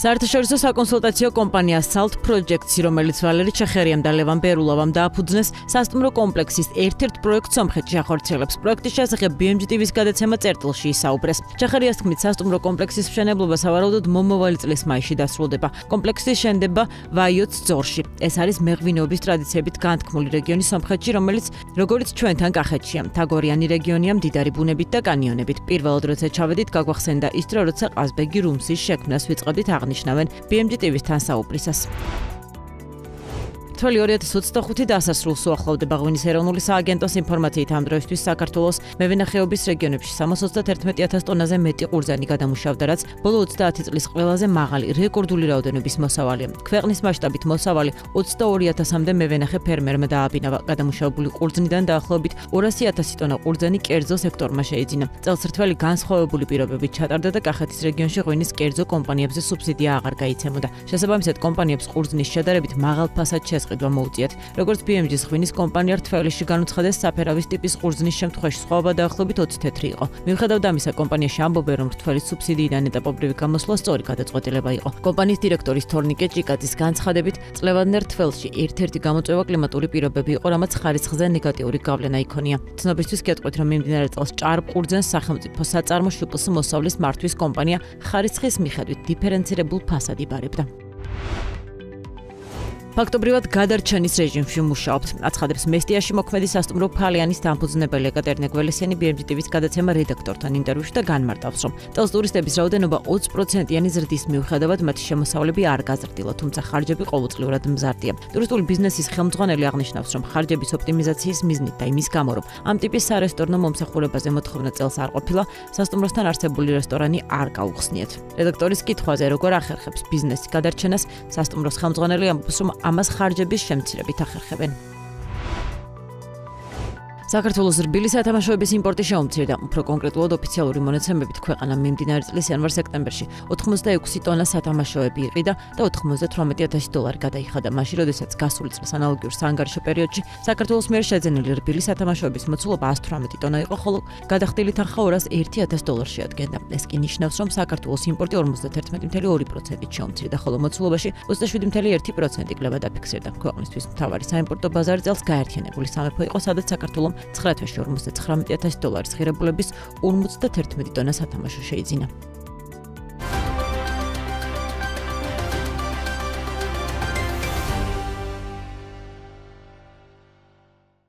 საერთაშორისო საკონსულტაციო კომპანია Salt Projects, რომელიც ვალერი ჩეხერიამ და ლევან ბერულოვამ დააფუძნეს, სასტუმრო კომპლექსის ერთ-ერთ პროექტს სომხეთში ახორციელებს. პროექტის შესახებ BMG TV-ს გადაცემა წერტილში ისაუბრეს. ჩეხერიას თქმით, სასტუმრო კომპლექსის მშენებლობა სავარაუდოდ მომავალი წლის მაისში დასრულდება. კომპლექსი შენდება ვაიოც ძორში. ეს არის მეღვინეობის ტრადიციებით განთქმული რეგიონი სომხეთში, რომელიც როგორც ჩვენთან კახეთშია. თაგორიანი რეგიონია მდიდარი ბუნებით და კანიონებით. პირველად როცა ჩავედით, გაგვახსენდა ის დრო, როცა ყაზბეგი რუმსის შექმნას ვიწყებდით აღნიშნავენ BMG TV-ს თან საუბრისას. 2025 დასასრულს უახლოვდება ღვინის ეროვნული სააგენტოს ინფორმაციით ამ დროისთვის საქართველოს მევენახეობის რეგიონებში 71,000 ტონაზე მეტი ყურძენი გადამუშავდა, რაც ბოლო 30 წლის ყველაზე მაღალი რეკორდული რაოდენობის მოსავალია. ქვეყნის მასშტაბით მოსავალი 22,000-მდე მევენახე ფერმერმა დააბინა. გადამუშავებული ყურძნიდან დაახლოებით 200,000 ტონა ყურძენი კერძო სექტორმა შეიძინა. წელსრთველი განსხვავებული პირობებით ჩატარდა და კახეთის რეგიონში ღვინის კერძო კომპანიებზე სუბსიდია აღარ გაიცემოდა. შესაბამისად, კომპანიებს ყურძნის შედარებით მაღალ ფასად შეწყდა მოუწიათ. როგორც BMG-ის ღვინის კომპანია რთველში განუცხადეს, საფერავის ტიპის ყურძნის შემთხვევაში სხვაობა დაახლოებით 20 თეთრი იყო. მიუხედავად ამისა, კომპანიაში ამბობენ, რომ რთველის სუბსიდიიდან ეტაპობრივი გამოსვლა სწორი გადაწყვეტილება იყო. კომპანიის დირექტორის თორნიკე ჭიკაძის განცხადებით, წლევადნე რთველში ერთ-ერთი გამოწვევა კლიმატური პირობები იყო, რამაც ხარისხზე ნეგატიური გავლენა იქონია. ცნობისთვის გეტყვით, რომ მიმდინარე წელს ჭარბ ყურძენს სახელმწიფო საწარმო შპს მოსავლის მართვის კომპანია ხარისხის მიხედვით დიფერენცირებულ ფასად იბარებდა. ფაქტობრივად გადარჩენის რეჟიმში მუშაობთ. აცხადებს მესტიაში მოქმედი სასტუმრო ფალიანის დამფუძნებელი ეკატერინე გველესიანი BMG TV-ს გადაცემა რედაქტორთან ინტერვიუში და განმარტავს, რომ წელს ტურისტების რაოდენობა 20%-იანი ზრდის მიუხედავად მათი შემოსავლები არ გაზრდილა, თუმცა ხარჯები ყოველწლიურად მზარდია. ტურისტული ბიზნესის ხელმძღვანელი აღნიშნავს, რომ ხარჯების ოპტიმიზაციის მიზნით და იმის გამო, რომ ამ ტიპის სარესტორნო მომსახურებაზე მოთხოვნა წელს არ ყოფილა, სასტუმროსთან არსებული რესტორანი არ გაუხსნიათ. რედაქტორის კითხვაზე, როგორ ახერხებს ბიზნესი გადარჩენას, სასტუმროს ხელმძღვანელი ამბობს, რომ ამას ხარჯების შემცირებით ახერხებენ. საქართველოს რბილი სათამაშოების იმპორტი შეუმცირდა. უფრო კონკრეტულად ოფიციალური მონაცემებით ქვეყანა მიმდინარე წლის იანვარ-სექტემბერში 86 ტონა სათამაშოები იყიდა და 98,000 დოლარი გადაიხადა. მაშინ, როდესაც გასული წლის ანალოგიურ საანგარიშო პერიოდში საქართველოს მიერ შეძენილი რბილი სათამაშოების მოცულობა 118 ტონა იყო, ხოლო გადახდილი თანხა 201,000 დოლარს შეადგენდა. ეს კი ნიშნავს, რომ საქართველოს იმპორტი 51,2%-ით შეუმცირდა, ხოლო მოცულობაში 27,1% კლება დაფიქსირდა. ქვეყნისთვის მთავარი საიმპორტო ბაზარი წელს გაერთიანებული სამეფო იყო, სადაც საქართველოს 9 თვეში 59,000 დოლარის ღირებულების 51 ტონა სათამაშო შეიძინა.